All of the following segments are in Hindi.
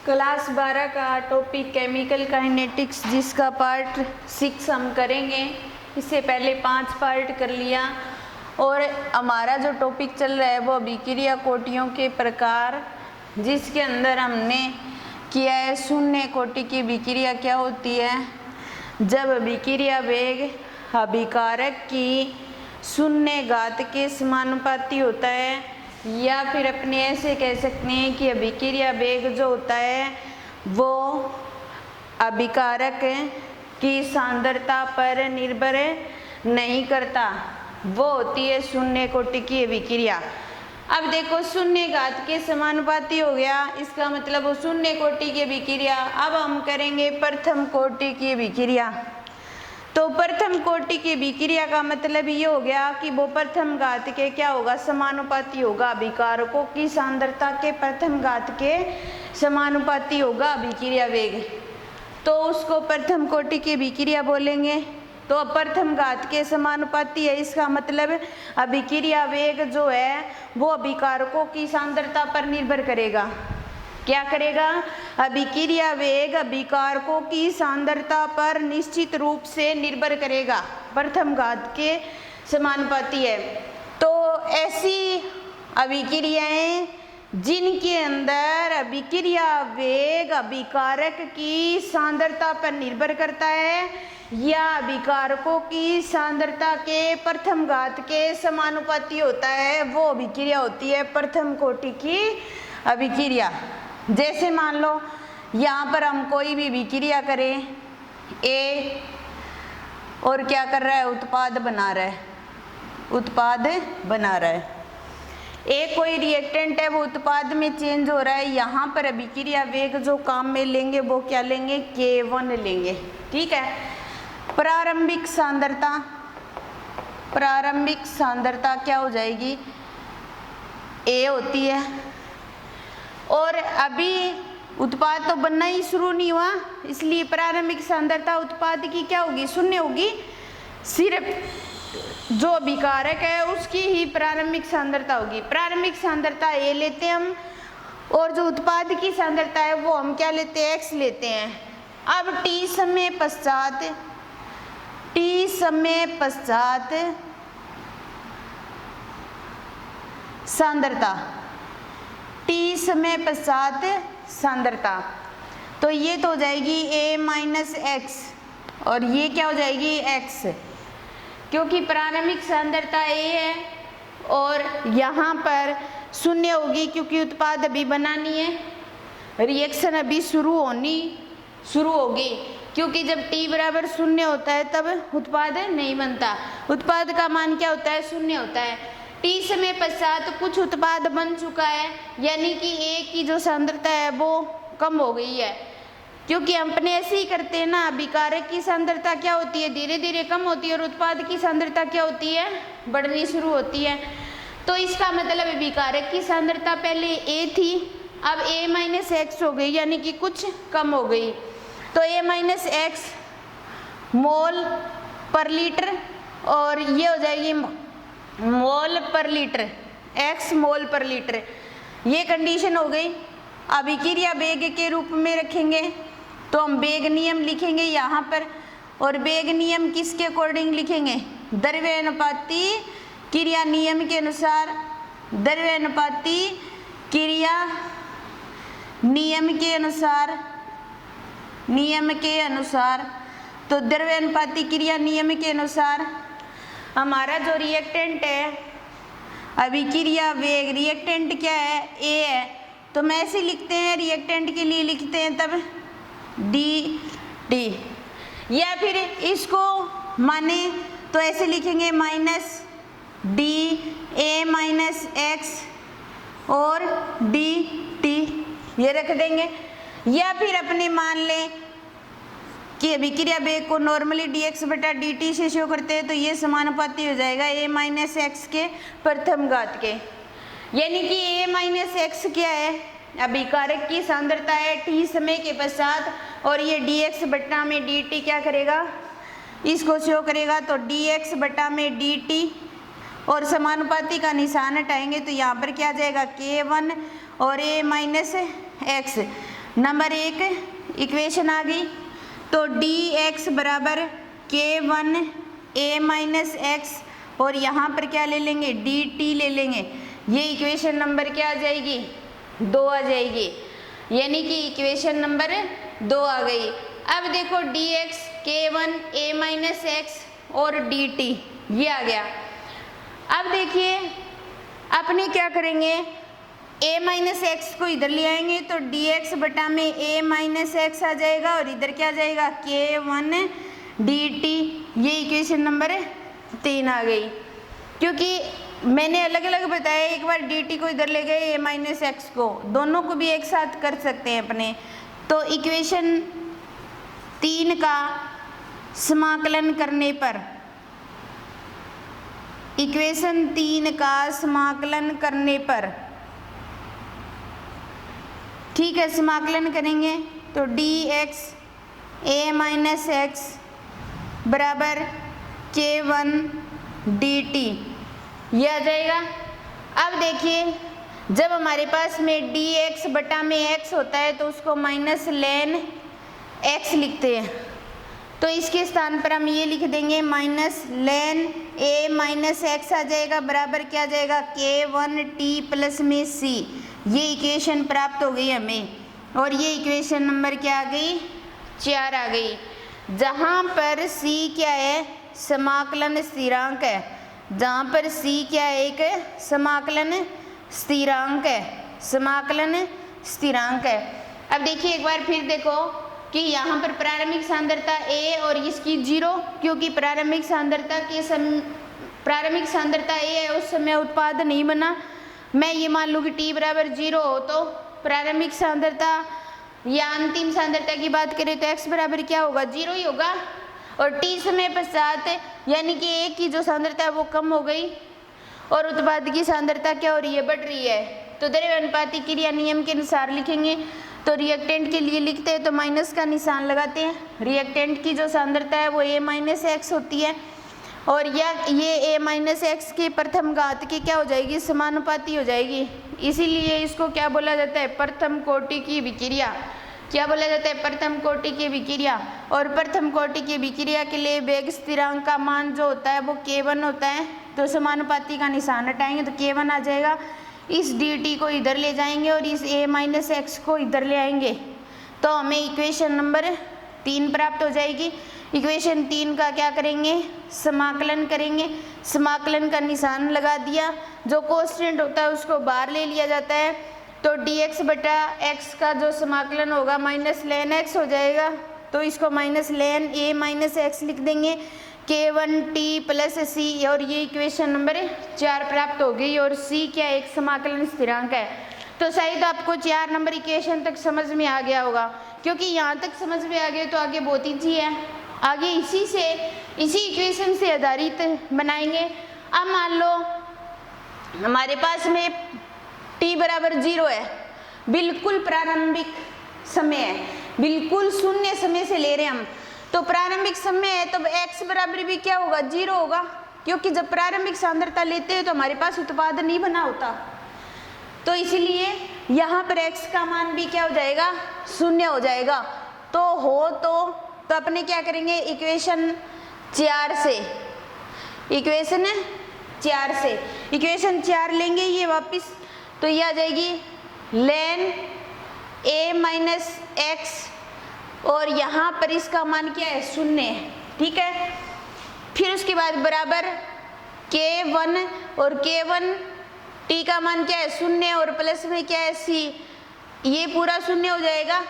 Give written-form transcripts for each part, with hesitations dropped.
क्लास 12 का टॉपिक केमिकल काइनेटिक्स, जिसका पार्ट 6 हम करेंगे। इससे पहले 5 पार्ट कर लिया और हमारा जो टॉपिक चल रहा है वो अभिक्रिया कोटियों के प्रकार, जिसके अंदर हमने किया है शून्य कोटि की अभिक्रिया क्या होती है। जब अभिक्रिया वेग अभिकारक की शून्य घात के समानुपाती होता है, या फिर अपने ऐसे कह सकते हैं कि अभिक्रिया वेग जो होता है वो अभिकारक की सांद्रता पर निर्भर नहीं करता, वो होती है शून्य कोटि की अभिक्रिया। अब देखो शून्य घात के समानुपाती हो गया, इसका मतलब वो शून्य कोटि की अभिक्रिया। अब हम करेंगे प्रथम कोटि की अभिक्रिया। तो प्रथम कोटि की अभिक्रिया का मतलब ये हो गया कि वो प्रथम घात के क्या होगा, समानुपाती होगा। अभिकारकों की सांद्रता के प्रथम घात के समानुपाती होगा अभिक्रिया वेग, तो उसको प्रथम कोटि की अभिक्रिया बोलेंगे। तो प्रथम घात के समानुपाती है, इसका मतलब अभिक्रिया वेग जो है वो अभिकारकों की सांद्रता पर निर्भर करेगा। क्या करेगा? अभिक्रिया वेग अभिकारकों की सांद्रता पर निश्चित रूप से निर्भर करेगा, प्रथम घात के समानुपाती है। तो ऐसी अभिक्रियाएं जिनके अंदर अभिक्रिया वेग अभिकारक की सांद्रता पर निर्भर करता है या अभिकारकों की सांद्रता के प्रथम घात के समानुपाती होता है, वो अभिक्रिया होती है प्रथम कोटि की अभिक्रिया। जैसे मान लो यहाँ पर हम कोई भी अभिक्रिया करें, ए और क्या कर रहा है, उत्पाद बना रहा है, उत्पाद बना रहा है। ए कोई रिएक्टेंट है, वो उत्पाद में चेंज हो रहा है। यहाँ पर अभिक्रिया वेग जो काम में लेंगे वो क्या लेंगे, K1 लेंगे। ठीक है। प्रारंभिक सांद्रता, प्रारंभिक सांद्रता क्या हो जाएगी, A होती है। और अभी उत्पाद तो बनना ही शुरू नहीं हुआ, इसलिए प्रारंभिक सांद्रता उत्पाद की क्या होगी, शून्य होगी। सिर्फ जो अभिकारक है उसकी ही प्रारंभिक सांद्रता होगी। प्रारंभिक सांद्रता A लेते हैं हम, और जो उत्पाद की सांद्रता है वो हम क्या लेते हैं, X लेते हैं। अब T समय पश्चात, T समय पश्चात सांद्रता, T समय पश्चात सांद्रता, तो ये तो हो जाएगी A माइनस एक्स और ये क्या हो जाएगी X, क्योंकि प्रारंभिक सांद्रता A है और यहाँ पर शून्य होगी क्योंकि उत्पाद अभी बना नहीं है, रिएक्शन अभी शुरू होगी, क्योंकि जब T बराबर शून्य होता है तब उत्पाद नहीं बनता। उत्पाद का मान क्या होता है, शून्य होता है। T समय पश्चात कुछ उत्पाद बन चुका है, यानी कि A की जो सांद्रता है वो कम हो गई है, क्योंकि हम अपने ऐसे ही करते हैं ना। अभिकारक की सांद्रता क्या होती है, धीरे धीरे कम होती है, और उत्पाद की सांद्रता क्या होती है, बढ़नी शुरू होती है। तो इसका मतलब अभिकारक की सांद्रता पहले A थी, अब A माइनस एक्स हो गई, यानी कि कुछ कम हो गई। तो A माइनस एक्स मोल पर लीटर, और ये हो जाएगी मोल पर लीटर, X मोल पर लीटर। ये कंडीशन हो गई। अभिक्रिया वेग के रूप में रखेंगे तो हम वेग नियम लिखेंगे यहाँ पर, और वेग नियम किसके अकॉर्डिंग लिखेंगे, द्रव्यानुपाती क्रिया नियम के अनुसार, द्रव्यानुपाती क्रिया नियम के अनुसार, नियम के अनुसार। तो द्रव्यानुपाती क्रिया नियम के अनुसार हमारा जो रिएक्टेंट है अभिक्रिया वेग, रिएक्टेंट क्या है, A है, तो मैं ऐसे लिखते हैं, रिएक्टेंट के लिए लिखते हैं तब dt, या फिर इसको माने तो ऐसे लिखेंगे minus D A minus x और dt, ये रख देंगे। या फिर अपने मान लें कि अभिक्रिया वेग को नॉर्मली dx बटा dt से शो करते हैं, तो ये समानुपाती हो जाएगा A माइनस एक्स के प्रथम घात के, यानी कि A माइनस एक्स क्या है, अभिकारक की सांद्रता है T समय के पश्चात, और ये dx बटा में dt क्या करेगा, इसको शो करेगा। तो dx बटा में dt, और समानुपाती का निशान हटाएंगे तो यहाँ पर क्या आ जाएगा, K1 और A minus x. Number 1 equation आ गई। तो dx बराबर k1 a माइनस एक्स और यहाँ पर क्या ले लेंगे dt ले लेंगे। ये इक्वेशन नंबर क्या आ जाएगी 2 आ जाएगी, यानी कि इक्वेशन नंबर 2 आ गई। अब देखो dx k1 a minus x और dt ये आ गया। अब देखिए अपने क्या करेंगे a माइनस एक्स को इधर ले आएंगे तो dx बटा में a माइनस एक्स आ जाएगा और इधर क्या आ जाएगा k1 dt। ये इक्वेशन नंबर 3 आ गई। क्योंकि मैंने अलग अलग बताया, एक बार dt को इधर ले गए a माइनस एक्स को, दोनों को भी एक साथ कर सकते हैं अपने। तो इक्वेशन 3 का समाकलन करने पर, इक्वेशन 3 का समाकलन करने पर, ठीक है, समाकलन करेंगे तो dx a माइनस एक्स बराबर k1 dt ये आ जाएगा। अब देखिए जब हमारे पास में dx बटा में x होता है तो उसको माइनस लेन x लिखते हैं, तो इसके स्थान पर हम ये लिख देंगे minus ln a minus x आ जाएगा बराबर क्या आ जाएगा k1 t प्लस में c। ये इक्वेशन प्राप्त हो गई हमें और ये इक्वेशन नंबर क्या आ गई 4 आ गई, जहाँ पर c क्या है समाकलन स्थिरांक है, जहाँ पर c क्या है एक समाकलन स्थिरांक है, समाकलन स्थिरांक है। अब देखिए एक बार फिर देखो कि यहाँ पर प्रारंभिक सांद्रता a और इसकी 0, क्योंकि प्रारंभिक सांद्रता a है उस समय उत्पाद नहीं बना। मैं ये मान लूँ कि t बराबर 0 हो तो प्रारंभिक सांद्रता या अंतिम सांद्रता की बात करें तो x बराबर क्या होगा 0 ही होगा, और t समय पश्चात यानी कि a की जो सांद्रता है वो कम हो गई और उत्पाद की सांद्रता क्या हो रही है बढ़ रही है। तो द्रव्यानुपाती क्रिया नियम के अनुसार लिखेंगे। तो रिएक्टेंट के लिए लिखते हैं तो माइनस का निशान लगाते हैं। रिएक्टेंट की जो सांद्रता है वो a माइनस एक्स होती है और ये a माइनस एक्स के प्रथम घात की क्या हो जाएगी समानुपाती हो जाएगी, इसीलिए इसको क्या बोला जाता है प्रथम कोटि की विक्रिया। क्या बोला जाता है प्रथम कोटि की विक्रिया। और प्रथम कोटि की विक्रिया के लिए वेग स्थिरांक का मान जो होता है वो k1 होता है, तो समानुपाती का निशान हटाएंगे तो k1 आ जाएगा। इस dt को इधर ले जाएंगे और इस a माइनस एक्स को इधर ले आएंगे तो हमें इक्वेशन नंबर 3 प्राप्त हो जाएगी। इक्वेशन 3 का क्या करेंगे समाकलन करेंगे, समाकलन का निशान लगा दिया, जो कोएफिशिएंट होता है उसको बाहर ले लिया जाता है। तो dx बटा x का जो समाकलन होगा माइनस लेन x हो जाएगा, तो इसको minus ln a minus x लिख देंगे k1 t प्लस c, और ये इक्वेशन नंबर 4 प्राप्त हो गई। और c क्या एक समाकलन स्थिरांक है। तो शायद आपको 4 नंबर इक्वेशन तक समझ में आ गया होगा, क्योंकि यहाँ तक समझ में आ गया तो आगे बहुत ईजी है, आगे इसी इक्वेशन से आधारित बनाएंगे। अब मान लो हमारे पास में t बराबर 0 है, बिल्कुल प्रारंभिक समय है, बिल्कुल शून्य समय से ले रहे हैं हम, तो प्रारंभिक समय है तो x बराबर भी क्या होगा 0 होगा, क्योंकि जब प्रारंभिक सांद्रता लेते हैं तो हमारे पास उत्पाद नहीं बना होता, तो इसीलिए यहाँ पर x का मान भी क्या हो जाएगा 0 हो जाएगा। तो अपने क्या करेंगे इक्वेशन 4 से, इक्वेशन 4 लेंगे ये वापस, तो ये आ जाएगी लेन a माइनस एक्स और यहाँ पर इसका मान क्या है 0 है, ठीक है। फिर उसके बाद बराबर k1 और k1 t का मान क्या है 0 और प्लस में क्या है c, ये पूरा 0 हो जाएगा।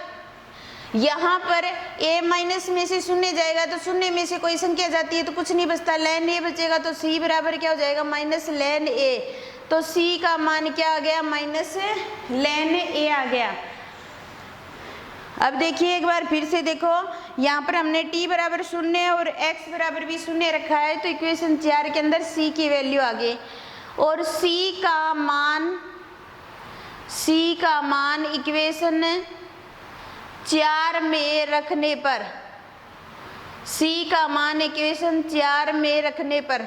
यहाँ पर a माइनस में से 0 जाएगा तो 0 में से कोई संख्या जाती है तो कुछ नहीं बचता, लेन a बचेगा, तो c बराबर क्या हो जाएगा माइनस लेन a, तो c का मान क्या आ गया माइनस लेन a आ गया। अब देखिए एक बार फिर से देखो, यहाँ पर हमने t बराबर 0 और x बराबर भी 0 रखा है, तो इक्वेशन 4 के अंदर c की वैल्यू आ गई और c का मान इक्वेशन 4 में रखने पर, c का मान इक्वेशन 4 में रखने पर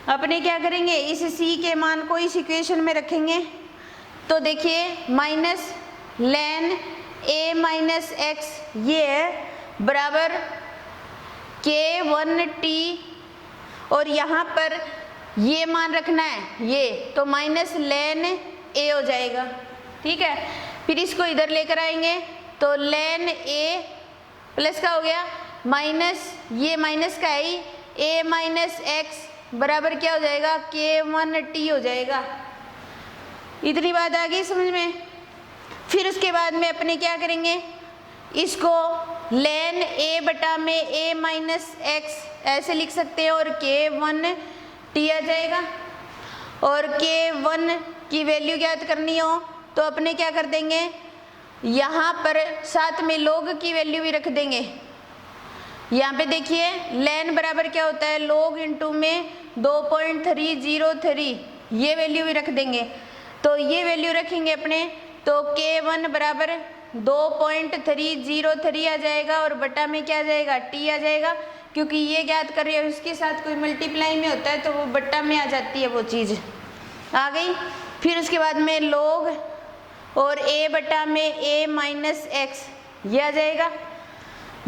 अपने क्या करेंगे इस c के मान को इस इक्वेशन में रखेंगे। तो देखिए माइनस लेन ए माइनस एक्स ये है बराबर k1t, और यहाँ पर ये मान रखना है ये, तो माइनस लेन ए हो जाएगा। ठीक है, फिर इसको इधर लेकर आएंगे तो लेन ए प्लस का हो गया माइनस, ये माइनस का है ही, ए माइनस एक्स बराबर क्या हो जाएगा k1t हो जाएगा। इतनी बात आ गई समझ में। फिर उसके बाद में अपने क्या करेंगे, इसको लेन ए बटा में ए माइनस एक्स ऐसे लिख सकते हैं और k1t आ जाएगा। और k1 की वैल्यू ज्ञात करनी हो तो अपने क्या कर देंगे, यहाँ पर साथ में log की वैल्यू भी रख देंगे। यहाँ पे देखिए लेन बराबर क्या होता है, log इंटू में 2.303, ये वैल्यू भी रख देंगे। तो ये वैल्यू रखेंगे अपने तो k1 बराबर 2.303 आ जाएगा और बटा में क्या आ जाएगा t आ जाएगा, क्योंकि ये ज्ञात कर रहे हो उसके साथ कोई मल्टीप्लाई में होता है तो वो बट्टा में आ जाती है, वो चीज़ आ गई। फिर उसके बाद में log और a बटा में a माइनस एक्स ये आ जाएगा।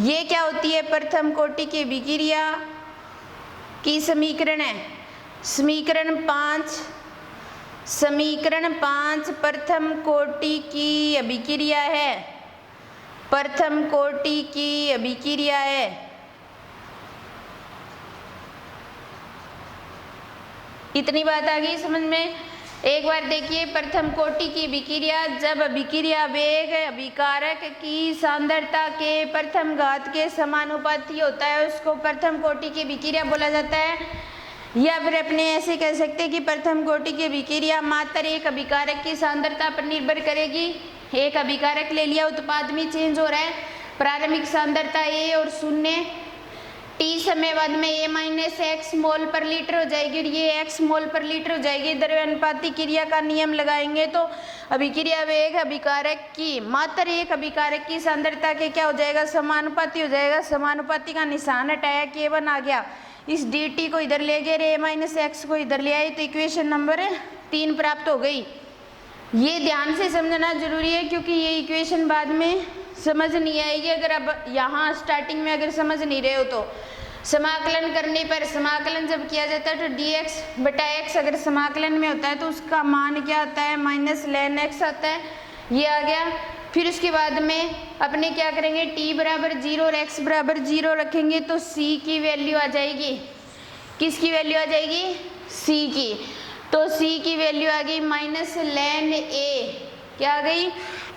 ये क्या होती है, प्रथम कोटि की अभिक्रिया की समीकरण है। समीकरण 5 प्रथम कोटि की अभिक्रिया है, प्रथम कोटि की अभिक्रिया है। इतनी बात आ गई समझ में। एक बार देखिए प्रथम कोटि की अभिक्रिया, जब अभिक्रिया वेग अभिकारक की सांद्रता के प्रथम घात के समानुपाती होता है उसको प्रथम कोटि की अभिक्रिया बोला जाता है। या फिर अपने ऐसे कह सकते हैं कि प्रथम कोटि की अभिक्रिया मात्र एक अभिकारक की सांद्रता पर निर्भर करेगी। एक अभिकारक ले लिया, उत्पाद में चेंज हो रहा है, प्रारंभिक सांद्रता ए और शून्य टी समय बाद में ए माइनस एक्स मोल पर लीटर हो जाएगी और ये एक्स मोल पर लीटर हो जाएगी। द्रव्यानुपाती क्रिया का नियम लगाएंगे तो अभिक्रिया वेग अभिकारक की मात्र एक अभिकारक की सांद्रता के क्या हो जाएगा, समानुपाती हो जाएगा। समानुपाती का निशान हटाया, k1 आ गया, इस dt को इधर ले गए, ए माइनस एक्स को इधर ले आए, तो इक्वेशन नंबर 3 प्राप्त हो गई। ये ध्यान से समझना जरूरी है क्योंकि ये इक्वेशन बाद में समझ नहीं आएगी अगर अब यहाँ स्टार्टिंग में अगर समझ नहीं रहे हो तो। समाकलन करने पर, समाकलन जब किया जाता है तो dx बटा x अगर समाकलन में होता है तो उसका मान क्या आता है, माइनस लेन x आता है, ये आ गया। फिर उसके बाद में अपने क्या करेंगे, t बराबर 0 और x बराबर 0 रखेंगे तो c की वैल्यू आ जाएगी। किसकी वैल्यू आ जाएगी, c की। तो c की वैल्यू आ गई माइनस लेन a, क्या आ गई,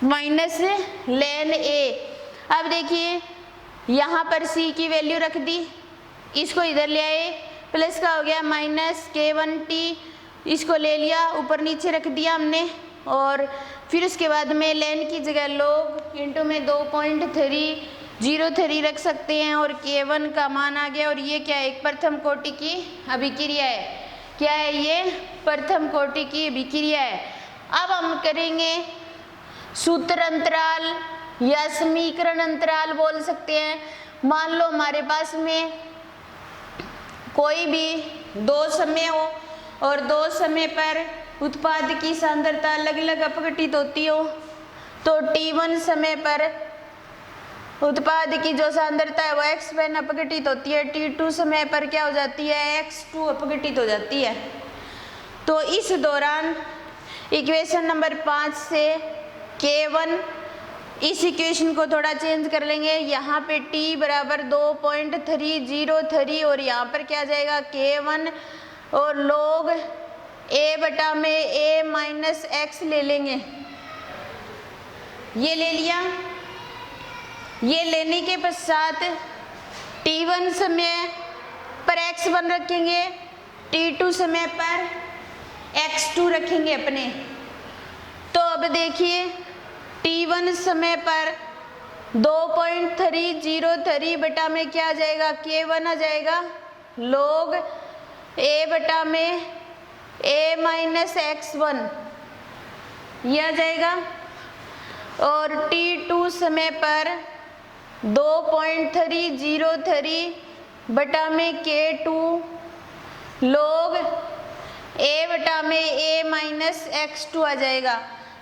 माइनस लेन a। अब देखिए यहाँ पर c की वैल्यू रख दी, इसको इधर ले आए, प्लस का हो गया माइनस k1t, इसको ले लिया ऊपर नीचे रख दिया हमने। और फिर उसके बाद में लेन की जगह log इंटू में 2.303 रख सकते हैं और k1 का मान आ गया। और ये क्या है, एक प्रथम कोटि की अभिक्रिया है। क्या है ये, प्रथम कोटि की अभिक्रिया है। अब हम करेंगे सूत्र अंतराल या समीकरण अंतराल बोल सकते हैं। मान लो हमारे पास में कोई भी दो समय हो और दो समय पर उत्पाद की सांद्रता अलग अलग अपघटित होती हो, तो t1 समय पर उत्पाद की जो सांद्रता है वो x1 अपघटित होती है, t2 समय पर क्या हो जाती है, x2 अपघटित हो जाती है। तो इस दौरान इक्वेशन नंबर 5 से k1, इस इक्वेशन को थोड़ा चेंज कर लेंगे, यहाँ पे t बराबर 2.303 और यहाँ पर क्या आ जाएगा k1 और log a बटा में a माइनस एक्स ले लेंगे। ये ले लिया, ये लेने के पश्चात t1 समय पर x1 रखेंगे, t2 समय पर x2 रखेंगे अपने। तो अब देखिए t1 समय पर 2.303 बटा में क्या आ जाएगा, k1 आ जाएगा, log a बटा में a माइनस x1 ये आ जाएगा। और t2 समय पर 2.303 बटा में k2 log a बटा में a माइनस x2 आ जाएगा।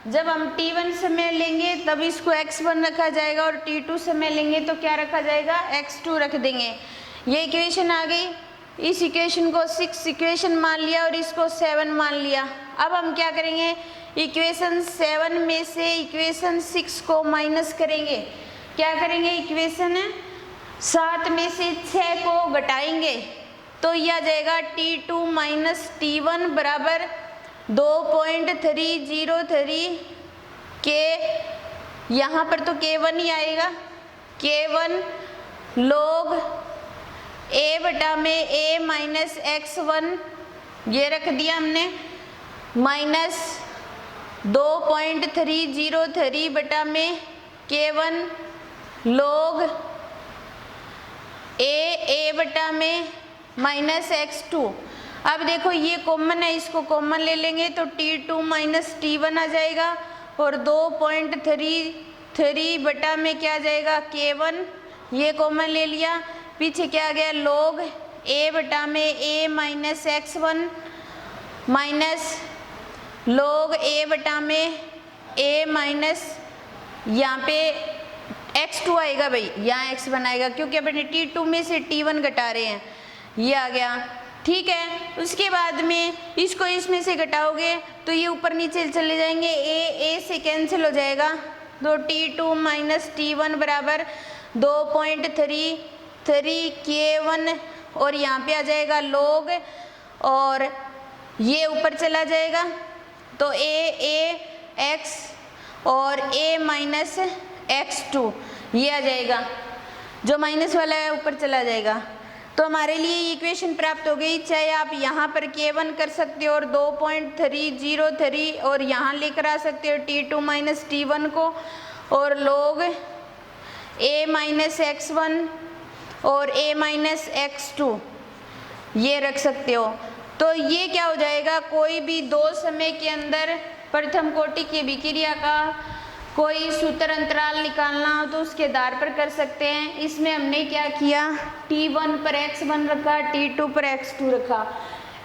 जब हम t1 समय लेंगे तब इसको x1 रखा जाएगा और t2 समय लेंगे तो क्या रखा जाएगा, x2 रख देंगे। ये इक्वेशन आ गई। इस इक्वेशन को 6 इक्वेशन मान लिया और इसको 7 मान लिया। अब हम क्या करेंगे, इक्वेशन 7 में से इक्वेशन 6 को माइनस करेंगे। क्या करेंगे, इक्वेशन 7 में से 6 को घटाएंगे तो यह आ जाएगा t2 माइनस t1 बराबर 2.303 के, यहाँ पर तो k1 ही आएगा, k1 log a बटा में a माइनस x1 ये रख दिया हमने, माइनस 2.303 बटा में k1 log a बटा में माइनस x2। अब देखो ये कॉमन है, इसको कॉमन ले लेंगे तो t2 माइनस t1 आ जाएगा और 2.33 बटा में क्या आ जाएगा, k1 ये कॉमन ले लिया, पीछे क्या आ गया log a बटा में a minus x1 minus log a बटा में a माइनस, यहाँ पे x2 आएगा भाई, यहाँ x1 आएगा क्योंकि अपने t2 में से t1 घटा रहे हैं, ये आ गया। ठीक है, उसके बाद में इसको इसमें से घटाओगे तो ये ऊपर नीचे चले जाएंगे, a से कैंसिल हो जाएगा तो t2 माइनस t1 बराबर 2.33 k1 और यहाँ पे आ जाएगा log और ये ऊपर चला जाएगा तो a x और a माइनस x2 ये आ जाएगा, जो माइनस वाला है ऊपर चला जाएगा। तो हमारे लिए इक्वेशन प्राप्त हो गई। चाहे आप यहाँ पर k1 कर सकते हो और 2.303 और यहाँ लेकर आ सकते हो t2 माइनस t1 को और log a माइनस x1 और a माइनस x2 ये रख सकते हो। तो ये क्या हो जाएगा, कोई भी दो समय के अंदर प्रथम कोटि की विक्रिया का कोई सूत्र अंतराल निकालना हो तो उसके आधार पर कर सकते हैं। इसमें हमने क्या किया, t1 पर x1 रखा, t2 पर x2 रखा।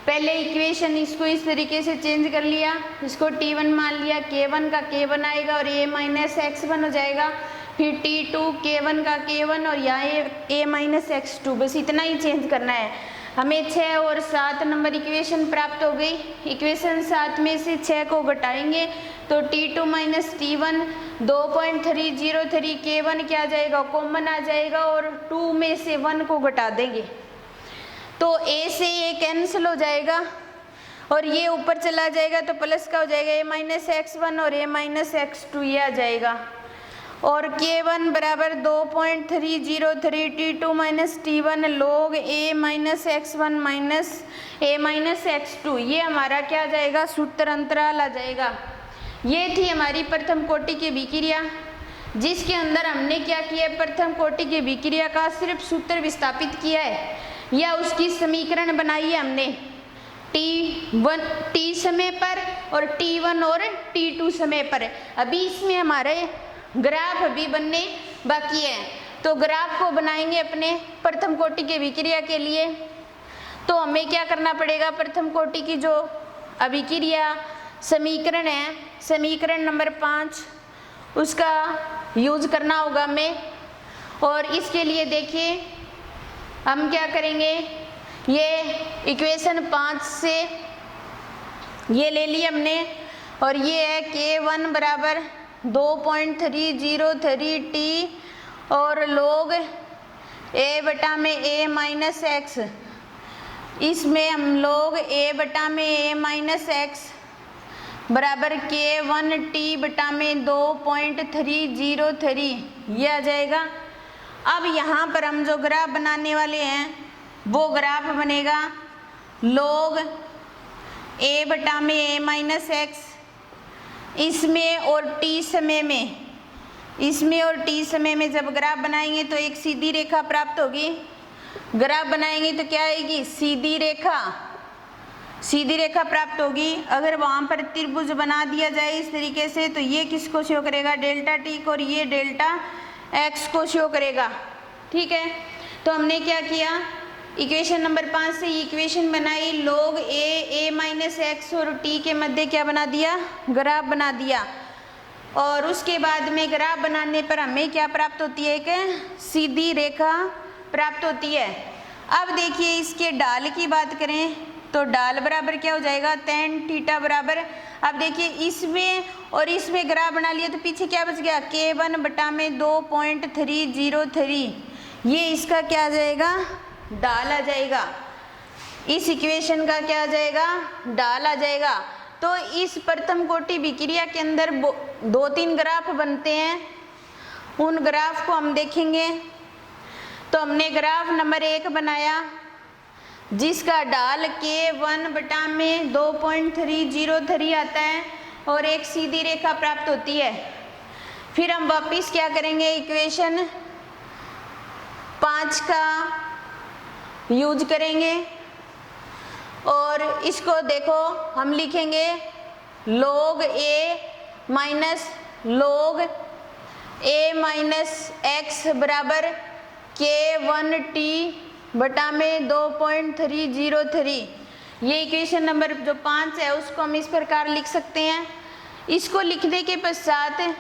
पहले इक्वेशन इसको इस तरीके से चेंज कर लिया, इसको t1 मान लिया, k1 का k1 आएगा और a माइनस x1 हो जाएगा, फिर t2 k1 का k1 और यहाँ a माइनस x2, बस इतना ही चेंज करना है। हमें 6 और 7 नंबर इक्वेशन प्राप्त हो गई। इक्वेशन 7 में से 6 को घटाएंगे तो t2 माइनस t1 2.303 k1 क्या आ जाएगा, कॉमन आ जाएगा और 2 में से 1 को घटा देंगे तो a से a कैंसिल हो जाएगा और ये ऊपर चला जाएगा तो प्लस का हो जाएगा a माइनस x1 और a माइनस x2 ये आ जाएगा और k1 बराबर 2.303 t2 minus t1 log a minus x1 minus a minus x2 ये हमारा क्या आ जाएगा, सूत्र अंतराल आ जाएगा। ये थी हमारी प्रथम कोटि की विक्रिया, जिसके अंदर हमने क्या किया, प्रथम कोटि की विक्रिया का सिर्फ सूत्र विस्थापित किया है या उसकी समीकरण बनाई है हमने t1 t समय पर और t1 और t2 समय पर। अभी इसमें हमारे ग्राफ अभी बनने बाकी है, तो ग्राफ को बनाएंगे अपने प्रथम कोटि के विक्रिया के लिए। तो हमें क्या करना पड़ेगा, प्रथम कोटि की जो अभिक्रिया समीकरण है, समीकरण नंबर 5 उसका यूज करना होगा हमें। और इसके लिए देखिए हम क्या करेंगे, ये इक्वेशन 5 से ये ले ली हमने और ये है k1 बराबर 2.303 t और log a बटा में a माइनस x, इसमें हम log a बटा में a माइनस x बराबर k1 t बटा में 2.303 ये आ जाएगा। अब यहाँ पर हम जो ग्राफ बनाने वाले हैं वो ग्राफ बनेगा log a बटा में a माइनस x, इसमें और t समय में, इसमें और t समय में जब ग्राफ बनाएंगे तो एक सीधी रेखा प्राप्त होगी। ग्राफ बनाएंगे तो क्या आएगी, सीधी रेखा, सीधी रेखा प्राप्त होगी। अगर वहाँ पर त्रिभुज बना दिया जाए इस तरीके से तो ये किसको शो करेगा, डेल्टा टी को, और ये डेल्टा एक्स को शो करेगा। ठीक है, तो हमने क्या किया, इक्वेशन नंबर 5 से इक्वेशन बनाई, log a माइनस एक्स और t के मध्य क्या बना दिया, ग्राफ बना दिया। और उसके बाद में ग्राफ बनाने पर हमें क्या प्राप्त होती है, एक सीधी रेखा प्राप्त होती है। अब देखिए इसके ढाल की बात करें तो ढाल बराबर क्या हो जाएगा, tan थीटा बराबर, अब देखिए इसमें और इसमें ग्राफ बना लिया तो पीछे क्या बच गया, K1 बटा में 2.303, ये इसका क्या आ जाएगा, ढाल आ जाएगा। इस इक्वेशन का क्या आ जाएगा, ढाल आ जाएगा। तो इस प्रथम कोटि विक्रिया के अंदर 2-3 ग्राफ बनते हैं, उन ग्राफ को हम देखेंगे। तो हमने ग्राफ नंबर 1 बनाया जिसका ढाल K1 बटा में 2.303 आता है और एक सीधी रेखा प्राप्त होती है। फिर हम वापिस क्या करेंगे, इक्वेशन 5 का यूज करेंगे और इसको देखो हम लिखेंगे log a minus log a minus x बराबर K1t बटा में 2.303। ये इक्वेशन नंबर जो 5 है उसको हम इस प्रकार लिख सकते हैं। इसको लिखने के पश्चात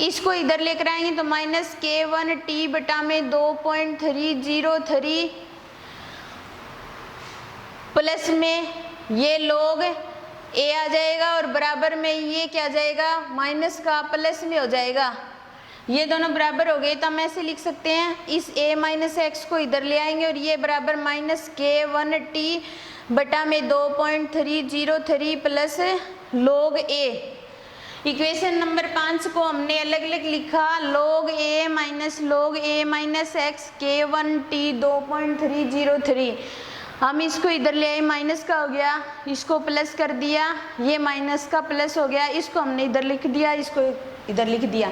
इसको इधर लेकर आएंगे तो माइनस K1t बटा में 2.303 प्लस में ये log a आ जाएगा और बराबर में ये क्या आ जाएगा, माइनस का प्लस में हो जाएगा। ये दोनों बराबर हो गए तो हम ऐसे लिख सकते हैं, इस a माइनस एक्स को इधर ले आएंगे और ये बराबर माइनस K1t बटा में 2.303 plus log a। Equation number 5 को हमने अलग अलग लिखा, log a minus x K1t 2.303। हम इसको इधर ले आए, माइनस का हो गया, इसको प्लस कर दिया, ये माइनस का प्लस हो गया, इसको हमने इधर लिख दिया, इसको इधर लिख दिया,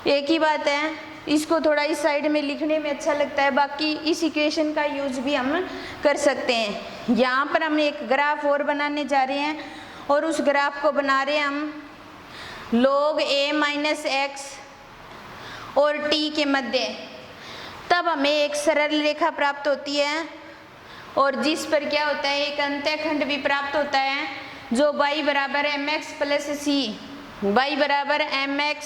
एक ही बात है। इसको थोड़ा इस साइड में लिखने में अच्छा लगता है, बाकी इस इक्वेशन का यूज भी हम कर सकते हैं। यहाँ पर हम एक ग्राफ और बनाने जा रहे हैं और उस ग्राफ को बना रहे हैं हम log a माइनस एक्स और t के मध्य। तब हमें एक सरल रेखा प्राप्त होती है और जिस पर क्या होता है, एक अंतःखंड भी प्राप्त होता है जो y बराबर mx प्लस सी, y बराबर mx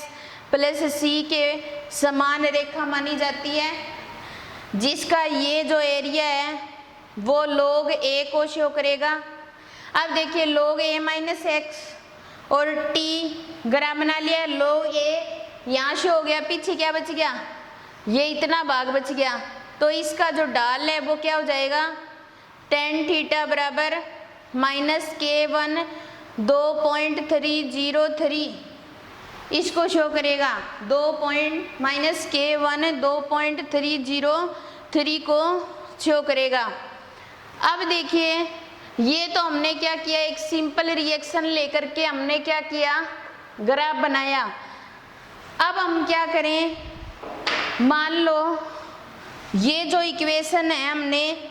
प्लस सी के समान रेखा मानी जाती है, जिसका ये जो एरिया है वो log a को शो करेगा। अब देखिए log a माइनस एक्स और t ग्राफ बना लिया, log a यहाँ शो हो गया, पीछे क्या बच गया, ये इतना भाग बच गया। तो इसका जो ढाल है वो क्या हो जाएगा, tan थीटा बराबर माइनस K1 2.303 इसको शो करेगा, माइनस K1 2.303 को शो करेगा। अब देखिए ये तो हमने क्या किया, एक सिंपल रिएक्शन लेकर के हमने क्या किया, ग्राफ बनाया। अब हम क्या करें, मान लो ये जो इक्वेशन है हमने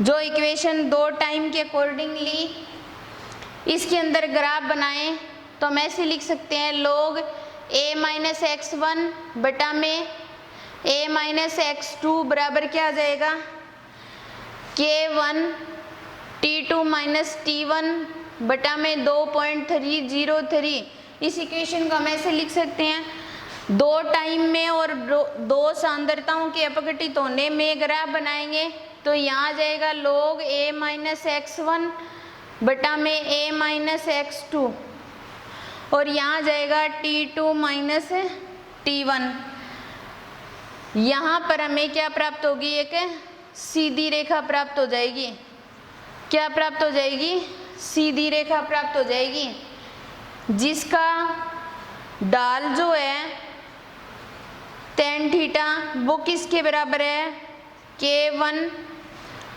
जो इक्वेशन 2 टाइम के अकॉर्डिंगली इसके अंदर ग्राफ बनाए तो हम ऐसे लिख सकते हैं, log a माइनस x1 बटा में a माइनस x2 बराबर क्या आ जाएगा, K1 t2 माइनस t1 बटा में 2.303। इस इक्वेशन को हम ऐसे लिख सकते हैं, 2 टाइम में और 2 सांद्रताओं के अपघटित होने में ग्राफ बनाएंगे तो यहाँ आ जाएगा log a माइनस x1 बटा में a माइनस x2 और यहाँ जाएगा t2 माइनस t1। यहाँ पर हमें क्या प्राप्त होगी, एक सीधी रेखा प्राप्त हो जाएगी। क्या प्राप्त हो जाएगी, सीधी रेखा प्राप्त हो जाएगी, जिसका ढाल जो है tan थीटा वो किसके बराबर है, K1।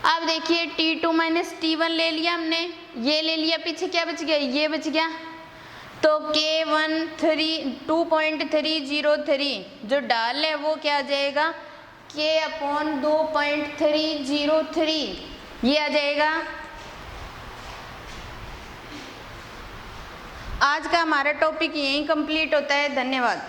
अब देखिए t2 माइनस t1 ले लिया हमने, ये ले लिया, पीछे क्या बच गया, ये बच गया। तो K1 2.303 जो ढाल है वो क्या आ जाएगा, K/2.303 ये आ जाएगा। आज का हमारा टॉपिक यहीं कंप्लीट होता है। धन्यवाद।